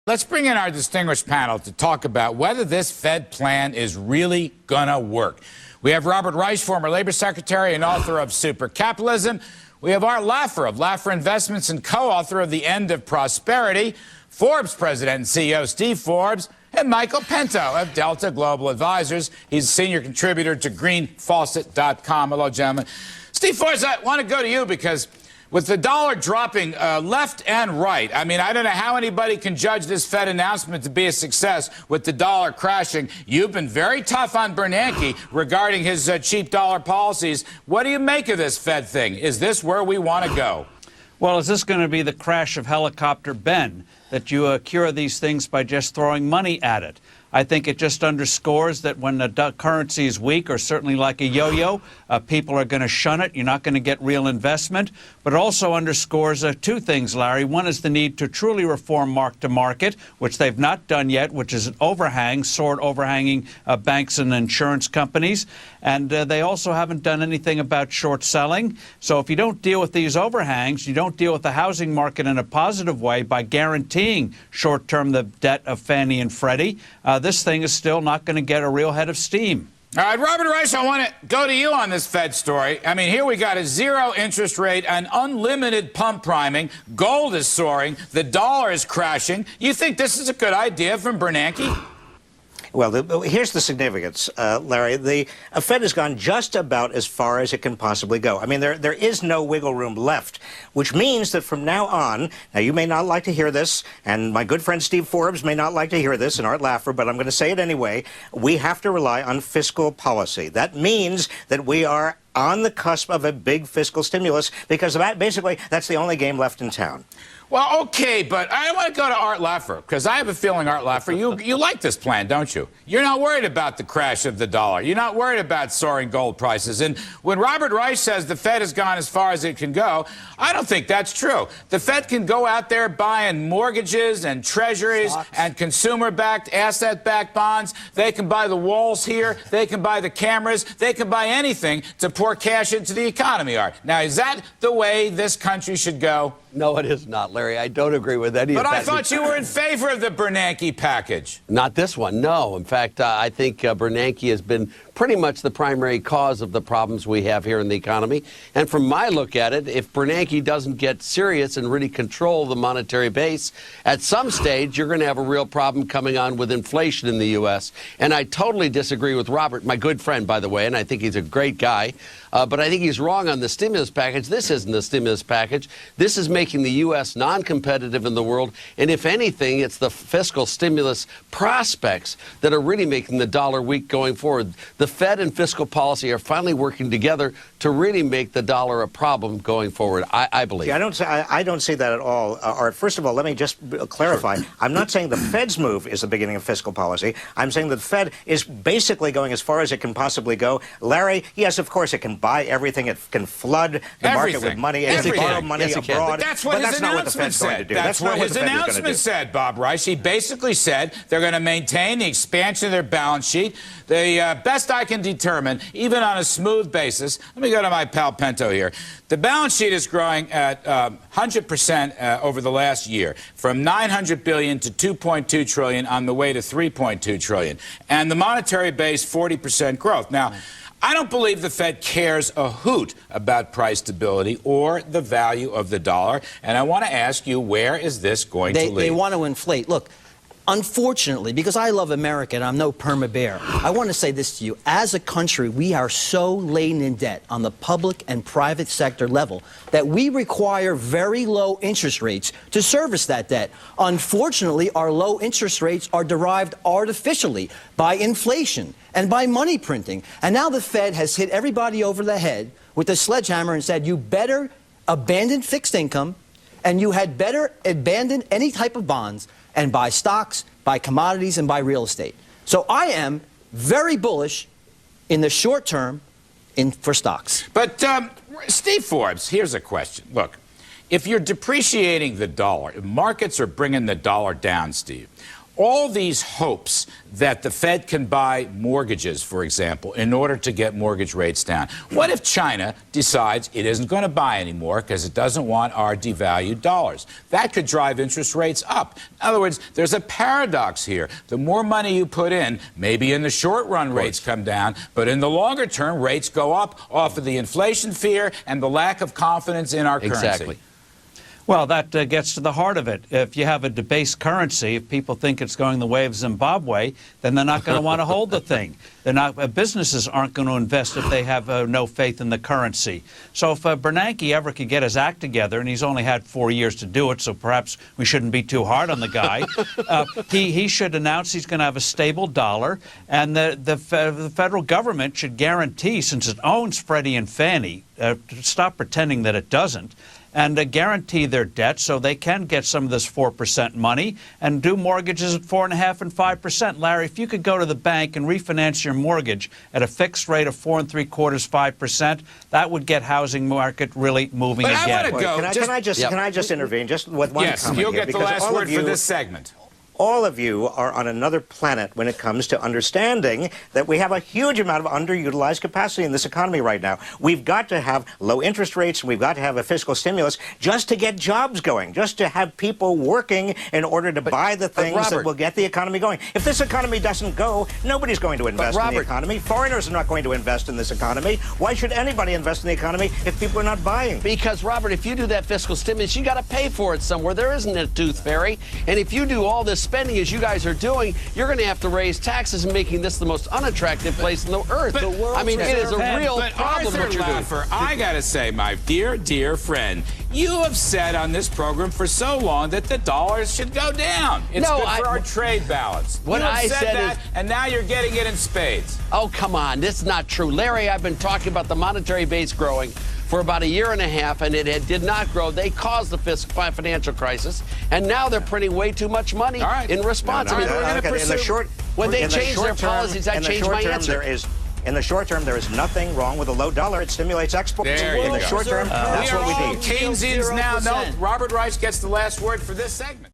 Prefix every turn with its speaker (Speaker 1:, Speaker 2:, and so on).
Speaker 1: let's bring in our distinguished panel to talk about whether this Fed plan is really gonna work. We have Robert Reich, former Labor Secretary and author of Super Capitalism. We have Art Laffer of Laffer Investments and co-author of The End of Prosperity, Forbes President and CEO Steve Forbes, and Michael Pinto of Delta Global Advisors. He's a senior contributor to greenfaucet.com. Hello, gentlemen. Steve Forbes, I want to go to you because with the dollar dropping left and right, I mean, I don't know how anybody can judge this Fed announcement to be a success with the dollar crashing. You've been very tough on Bernanke regarding his cheap dollar policies. What do you make of this Fed thing? Is this where we want to go?
Speaker 2: Well, is this going to be the crash of Helicopter Ben, that you cure these things by just throwing money at it? I think it just underscores that when the currency is weak, or certainly like a yo-yo, people are going to shun it. You're not going to get real investment. But it also underscores two things, Larry. One is the need to truly reform mark-to-market, which they've not done yet, which is an overhang, sword overhanging banks and insurance companies. And they also haven't done anything about short selling. So if you don't deal with these overhangs, you don't deal with the housing market in a positive way by guaranteeing short-term the debt of Fannie and Freddie, this thing is still not going to get a real head of steam.
Speaker 1: All right, Robert Reich, I want to go to you on this Fed story. I mean, here we got a zero interest rate and unlimited pump priming. Gold is soaring. The dollar is crashing. You think this is a good idea from Bernanke?
Speaker 3: Well, here's the significance, Larry. The Fed has gone just about as far as it can possibly go. I mean, there is no wiggle room left, which means that from now on, now you may not like to hear this, and my good friend Steve Forbes may not like to hear this, and Art Laffer, but I'm going to say it anyway, we have to rely on fiscal policy. That means that we are on the cusp of a big fiscal stimulus, because basically that's the only game left in town.
Speaker 1: Well, okay, but I want to go to Art Laffer, because I have a feeling, Art Laffer, you like this plan, don't you? You're not worried about the crash of the dollar. You're not worried about soaring gold prices. And when Robert Reich says the Fed has gone as far as it can go, I don't think that's true. The Fed can go out there buying mortgages and treasuries and consumer-backed, asset-backed bonds. They can buy the walls here. They can buy the cameras. They can buy anything to pour cash into the economy, Art. Now, is that the way this country should go?
Speaker 4: No, it is not, Larry. I don't agree with any of that.
Speaker 1: But I thought you were in favor of the Bernanke package.
Speaker 4: Not this one, no. In fact, I think Bernanke has been pretty much the primary cause of the problems we have here in the economy. And from my look at it, if Bernanke doesn't get serious and really control the monetary base, at some stage you're going to have a real problem coming on with inflation in the U.S. And I totally disagree with Robert, my good friend, by the way, and I think he's a great guy. But I think he's wrong on the stimulus package. This isn't the stimulus package. This is making the U.S. non-competitive in the world. And if anything, it's the fiscal stimulus prospects that are really making the dollar weak going forward. The Fed and fiscal policy are finally working together to really make the dollar a problem going forward, I believe.
Speaker 3: See, I don't see that at all, Art. First of all, let me just clarify. Sure. I'm not saying the Fed's move is the beginning of fiscal policy. I'm saying the Fed is basically going as far as it can possibly go. Larry, yes, of course, it can buy everything. It can flood the market with money. It can borrow money abroad.
Speaker 1: But that's what his announcement said. That's what his announcement said, Bob Reich. He basically said they're going to maintain the expansion of their balance sheet. The best I can determine, even on a smooth basis, let me go to my pal Pinto here. The balance sheet is growing at 100% over the last year, from $900 billion to $2.2 trillion, on the way to $3.2 trillion. And the monetary base, 40% growth. Now, I don't believe the Fed cares a hoot about price stability or the value of the dollar. And I want to ask you, where is this going to lead?
Speaker 5: They want to inflate. Look, unfortunately, because I love America and I'm no perma bear, I want to say this to you. As a country, we are so laden in debt on the public and private sector level that we require very low interest rates to service that debt. Unfortunately, our low interest rates are derived artificially by inflation and by money printing. And now the Fed has hit everybody over the head with a sledgehammer and said, you better abandon fixed income and you had better abandon any type of bonds and buy stocks, buy commodities, and buy real estate. So I am very bullish in the short term for stocks.
Speaker 1: But Steve Forbes, here's a question. Look, if you're depreciating the dollar, if markets are bringing the dollar down, Steve, all these hopes that the Fed can buy mortgages, for example, in order to get mortgage rates down. What if China decides it isn't going to buy anymore because it doesn't want our devalued dollars? That could drive interest rates up. In other words, there's a paradox here. The more money you put in, maybe in the short run rates come down, but in the longer term, rates go up off of the inflation fear and the lack of confidence in our currency.
Speaker 4: Exactly.
Speaker 2: Well, that gets to the heart of it. If you have a debased currency, if people think it's going the way of Zimbabwe, then they're not going to want to hold the thing. They're not. Businesses aren't going to invest if they have no faith in the currency. So if Bernanke ever could get his act together, and he's only had 4 years to do it, so perhaps we shouldn't be too hard on the guy, he should announce he's going to have a stable dollar, and the federal government should guarantee, since it owns Freddie and Fannie, to stop pretending that it doesn't, and guarantee their debt so they can get some of this 4% money and do mortgages at 4.5% and 5%. Larry, if you could go to the bank and refinance your mortgage at a fixed rate of 4 3/4, 5%, that would get housing market really moving
Speaker 1: But
Speaker 2: again.
Speaker 1: I want to go.
Speaker 3: Can I just intervene just with one
Speaker 1: yes,
Speaker 3: comment
Speaker 1: you'll
Speaker 3: here,
Speaker 1: get the
Speaker 3: because
Speaker 1: last word for this segment.
Speaker 3: All of you are on another planet when it comes to understanding that we have a huge amount of underutilized capacity in this economy right now. We've got to have low interest rates, and we've got to have a fiscal stimulus just to get jobs going, just to have people working in order to buy the things that will get the economy going. If this economy doesn't go, nobody's going to invest in the economy. Foreigners are not going to invest in this economy. Why should anybody invest in the economy if people are not buying?
Speaker 4: Because, Robert, if you do that fiscal stimulus, you got to pay for it somewhere. There isn't a tooth fairy. And if you do all this spending as you guys are doing, you're going to have to raise taxes and making this the most unattractive place on the earth. I mean, it is a real problem what you're doing.
Speaker 1: Laffer, I got to say, my dear, dear friend, you have said on this program for so long that the dollars should go down. It's good for our trade balance.
Speaker 4: What I said
Speaker 1: that, and now you're getting it in spades.
Speaker 4: Oh, come on. This is not true. Larry, I've been talking about the monetary base growing for about 1.5 years, and it did not grow. They caused the financial crisis, and now they're printing way too much money in response.
Speaker 3: When
Speaker 4: they change their policies, I change my answer.
Speaker 3: In the short term, there is nothing wrong with a low dollar. It stimulates exports. In the short term, that's what we need.
Speaker 1: Keynesians now. No, Robert Reich gets the last word for this segment.